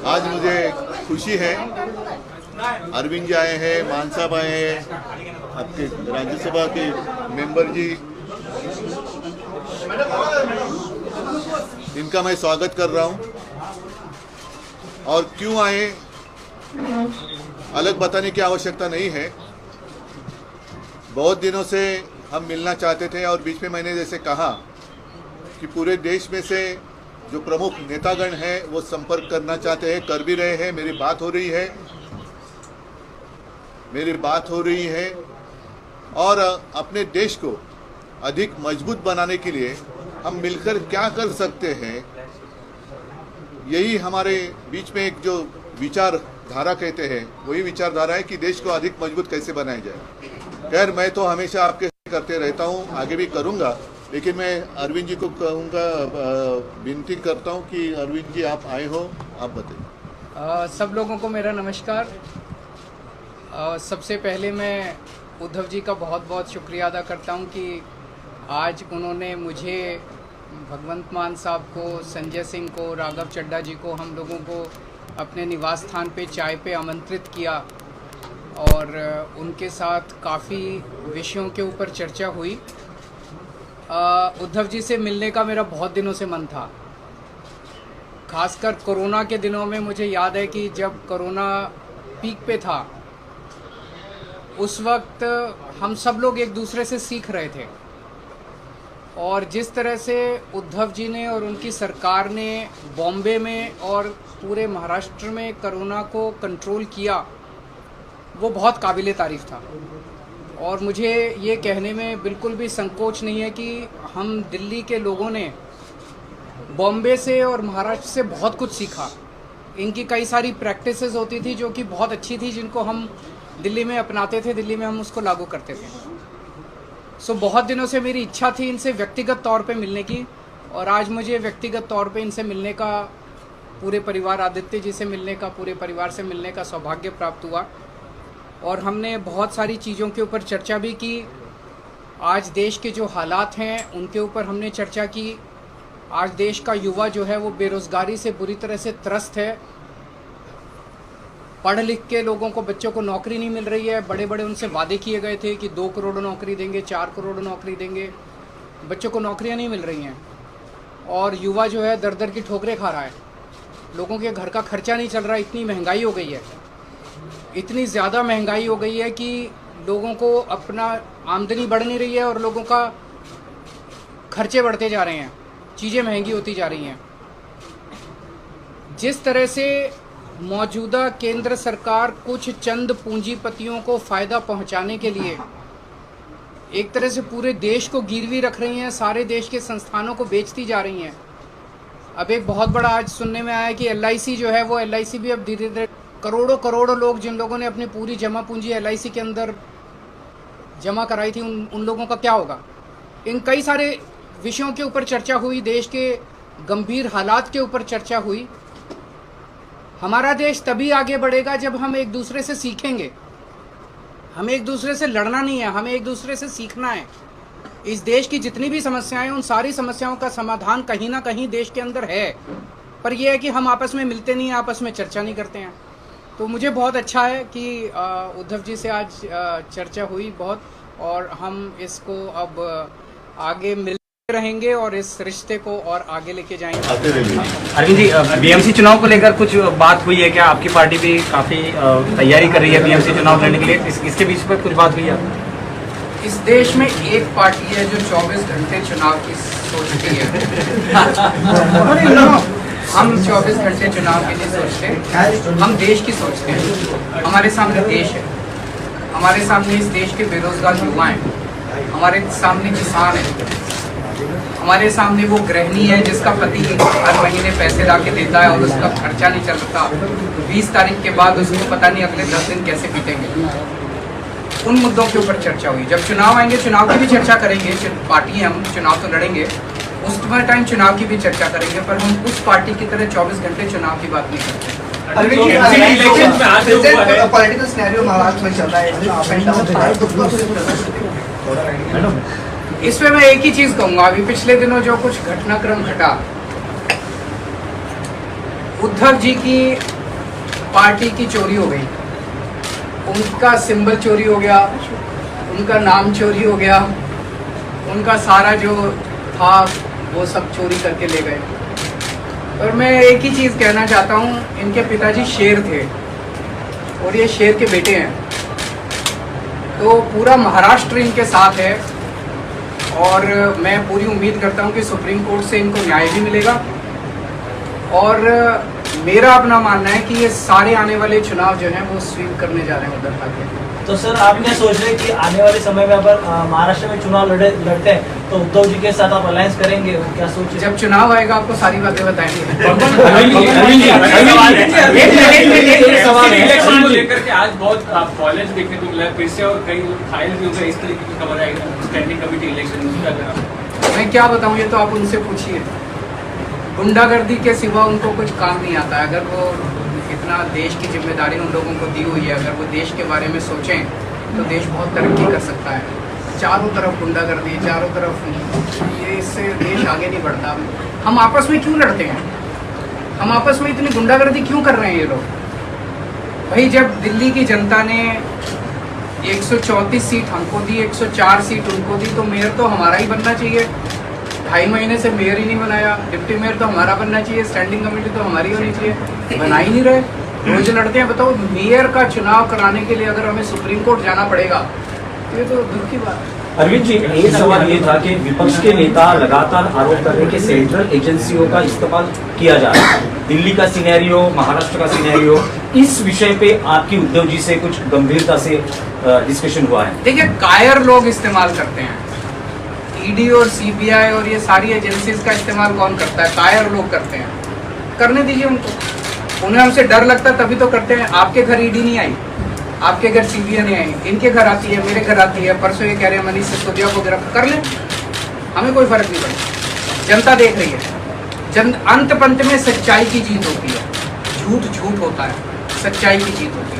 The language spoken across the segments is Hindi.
आज मुझे खुशी है, अरविंद जी आए हैं, मान साहब आए हैं, आपके राज्यसभा के मेंबर जी, इनका मैं स्वागत कर रहा हूं। और क्यों आए अलग बताने की आवश्यकता नहीं है। बहुत दिनों से हम मिलना चाहते थे और बीच में मैंने जैसे कहा कि पूरे देश में से जो प्रमुख नेतागण हैं वो संपर्क करना चाहते हैं, कर भी रहे हैं। मेरी बात हो रही है और अपने देश को अधिक मजबूत बनाने के लिए हम मिलकर क्या कर सकते हैं, यही हमारे बीच में एक जो विचारधारा कहते हैं वही विचारधारा है कि देश को अधिक मजबूत कैसे बनाया जाए। खैर, मैं तो हमेशा आपके करते रहता हूँ, आगे भी करूँगा, लेकिन मैं अरविंद जी को कहूँगा, विनती करता हूँ कि अरविंद जी आप आए हो, आप बताइए। सब लोगों को मेरा नमस्कार। सबसे पहले मैं उद्धव जी का बहुत बहुत शुक्रिया अदा करता हूँ कि आज उन्होंने मुझे, भगवंत मान साहब को, संजय सिंह को, राघव चड्ढा जी को, हम लोगों को अपने निवास स्थान पे चाय पे आमंत्रित किया और उनके साथ काफ़ी विषयों के ऊपर चर्चा हुई। उद्धव जी से मिलने का मेरा बहुत दिनों से मन था। खासकर कोरोना के दिनों में मुझे याद है कि जब कोरोना पीक पे था उस वक्त हम सब लोग एक दूसरे से सीख रहे थे और जिस तरह से उद्धव जी ने और उनकी सरकार ने बॉम्बे में और पूरे महाराष्ट्र में कोरोना को कंट्रोल किया, वो बहुत काबिले तारीफ़ था। और मुझे ये कहने में बिल्कुल भी संकोच नहीं है कि हम दिल्ली के लोगों ने बॉम्बे से और महाराष्ट्र से बहुत कुछ सीखा। इनकी कई सारी प्रैक्टिसेस होती थी जो कि बहुत अच्छी थी, जिनको हम दिल्ली में अपनाते थे, दिल्ली में हम उसको लागू करते थे। बहुत दिनों से मेरी इच्छा थी इनसे व्यक्तिगत तौर पे मिलने की और आज मुझे व्यक्तिगत तौर पे इनसे मिलने का, पूरे परिवार, आदित्य जी से मिलने का, पूरे परिवार से मिलने का सौभाग्य प्राप्त हुआ। और हमने बहुत सारी चीज़ों के ऊपर चर्चा भी की। आज देश के जो हालात हैं उनके ऊपर हमने चर्चा की। आज देश का युवा जो है वो बेरोज़गारी से बुरी तरह से त्रस्त है। पढ़ लिख के लोगों को, बच्चों को नौकरी नहीं मिल रही है। बड़े बड़े उनसे वादे किए गए थे कि 2 करोड़ नौकरी देंगे, 4 करोड़ नौकरी देंगे, बच्चों को नौकरियां नहीं मिल रही हैं। और युवा जो है दर दर की ठोकरें खा रहा है। लोगों के घर का खर्चा नहीं चल रहा, इतनी महंगाई हो गई है, इतनी ज़्यादा महंगाई हो गई है कि लोगों को अपना आमदनी बढ़ नहीं रही है और लोगों का खर्चे बढ़ते जा रहे हैं, चीज़ें महंगी होती जा रही हैं। जिस तरह से मौजूदा केंद्र सरकार कुछ चंद पूंजीपतियों को फ़ायदा पहुंचाने के लिए एक तरह से पूरे देश को गिरवी रख रही हैं, सारे देश के संस्थानों को बेचती जा रही हैं। अब एक बहुत बड़ा आज सुनने में आया है कि LIC जो है वो LIC भी अब धीरे धीरे करोड़ों करोड़ों लोग, जिन लोगों ने अपनी पूरी जमा पूंजी LIC के अंदर जमा कराई थी, उन लोगों का क्या होगा। इन कई सारे विषयों के ऊपर चर्चा हुई, देश के गंभीर हालात के ऊपर चर्चा हुई। हमारा देश तभी आगे बढ़ेगा जब हम एक दूसरे से सीखेंगे। हमें एक दूसरे से लड़ना नहीं है, हमें एक दूसरे से सीखना है। इस देश की जितनी भी समस्याएं हैं, उन सारी समस्याओं का समाधान कहीं ना कहीं देश के अंदर है, पर यह है कि हम आपस में मिलते नहीं हैं, आपस में चर्चा नहीं करते हैं। तो मुझे बहुत अच्छा है कि उद्धव जी से आज चर्चा हुई बहुत, और हम इसको अब आगे मिल रहेंगे और इस रिश्ते को और आगे लेके जाएंगे। अरविंद जी, BMC चुनाव को लेकर कुछ बात हुई है क्या? आपकी पार्टी भी काफी तैयारी कर रही है BMC चुनाव लड़ने के लिए, इसके बीच पर कुछ बात हुई है? इस देश में एक पार्टी है जो 24 घंटे चुनाव की सोचती है। हम 24 घंटे चुनाव के लिए सोचते हैं, हम देश की सोचते हैं। हमारे सामने देश है, हमारे सामने इस देश के बेरोजगार युवा हैं, हमारे सामने किसान है, हमारे सामने वो गृहिणी है जिसका पति हर महीने पैसे ला के देता है और उसका खर्चा नहीं चलता। 20 तारीख के बाद उसको पता नहीं अगले 10 दिन कैसे बीतेंगे। उन मुद्दों के ऊपर चर्चा हुई। जब चुनाव आएंगे, चुनाव की भी चर्चा करेंगे। पार्टी है, हम चुनाव तो लड़ेंगे, उस टाइम चुनाव की भी चर्चा करेंगे, पर हम उस पार्टी की तरह 24 घंटे चुनाव की बात नहीं करते। पॉलिटिकल सिनेरियो महाराष्ट्र में चल रहा है, इसमें मैं एक ही चीज कहूंगा, अभी पिछले दिनों जो कुछ घटनाक्रम घटा उद्धव जी की पार्टी की चोरी हो गई, उनका सिंबल चोरी हो गया, उनका नाम चोरी हो गया, उनका सारा जो था वो सब चोरी करके ले गए। और मैं एक ही चीज़ कहना चाहता हूँ, इनके पिताजी शेर थे और ये शेर के बेटे हैं, तो पूरा महाराष्ट्र इनके साथ है। और मैं पूरी उम्मीद करता हूँ कि सुप्रीम कोर्ट से इनको न्याय भी मिलेगा। और मेरा अपना मानना है कि ये सारे आने वाले चुनाव जो हैं वो स्वीप करने जा रहे हैं उद्धव ठाकरे। तो सर आप क्या सोच रहे हैं कि आने वाले समय में अगर महाराष्ट्र में चुनाव लड़ते हैं तो उद्धव जी के साथ आप अलायंस करेंगे, क्या सोच रहे हैं? जब चुनाव आएगा आपको सारी बातें बताएंगे। इलेक्शन को लेकर के आज बहुत कॉलेज देखने को मिला है फिर से, और कई लोग घायल भी हो गए, इस तरीके की खबर आई स्टैंडिंग कमेटी इलेक्शन। मैं क्या बताऊं, ये तो आप उनसे पूछिए। गुंडागर्दी के सिवा उनको कुछ काम नहीं आता है। अगर वो इतना देश की जिम्मेदारी उन लोगों को दी हुई है, अगर वो देश के बारे में सोचें तो देश बहुत तरक्की कर सकता है। चारों तरफ गुंडागर्दी, चारों तरफ ये, इससे देश आगे नहीं बढ़ता। हम आपस में क्यों लड़ते हैं? हम आपस में इतनी गुंडागर्दी क्यों कर रहे हैं ये लोग? भाई जब दिल्ली की जनता ने 134 सीट हमको दी, 104 सीट उनको दी, तो मेयर तो हमारा ही बनना चाहिए। 2.5 महीने से मेयर ही नहीं बनाया, डिप्टी मेयर तो हमारा बनना चाहिए, स्टैंडिंग कमेटी तो हमारी होनी चाहिए, बना ही नहीं रहे। रोज लड़ते हैं। बताओ, मेयर का चुनाव कराने के लिए अगर हमें सुप्रीम कोर्ट जाना पड़ेगा तो ये तो दुख की बात है। अरविंद जी, एक सवाल ये था कि विपक्ष के नेता लगातार आरोप कर रहे हैं कि सेंट्रल एजेंसियों का इस्तेमाल किया जा रहा है। दिल्ली का सिनेरियो, महाराष्ट्र का सिनेरियो, इस विषय पे आपकी उद्धव जी से कुछ गंभीरता से डिस्कशन हुआ है? देखिए, कायर लोग इस्तेमाल करते हैं। ईडी और सीबीआई और ये सारी एजेंसीज का इस्तेमाल कौन करता है? कायर लोग करते हैं। करने दीजिए उनको। उन्हें हमसे डर लगता है तभी तो करते हैं। आपके घर ईडी नहीं आई, आपके घर सीबीआई नहीं आई, इनके घर आती है, मेरे घर आती है। परसों ये कह रहे हैं मनीष सिसोदिया को गिरफ्तार कर लें, हमें कोई फर्क नहीं पड़ता। जनता देख रही है। अंत पंत में सच्चाई की जीत होती है, झूठ झूठ होता है, सच्चाई की जीत होती है।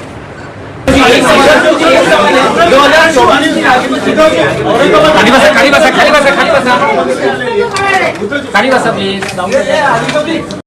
खाली बस प्लीज।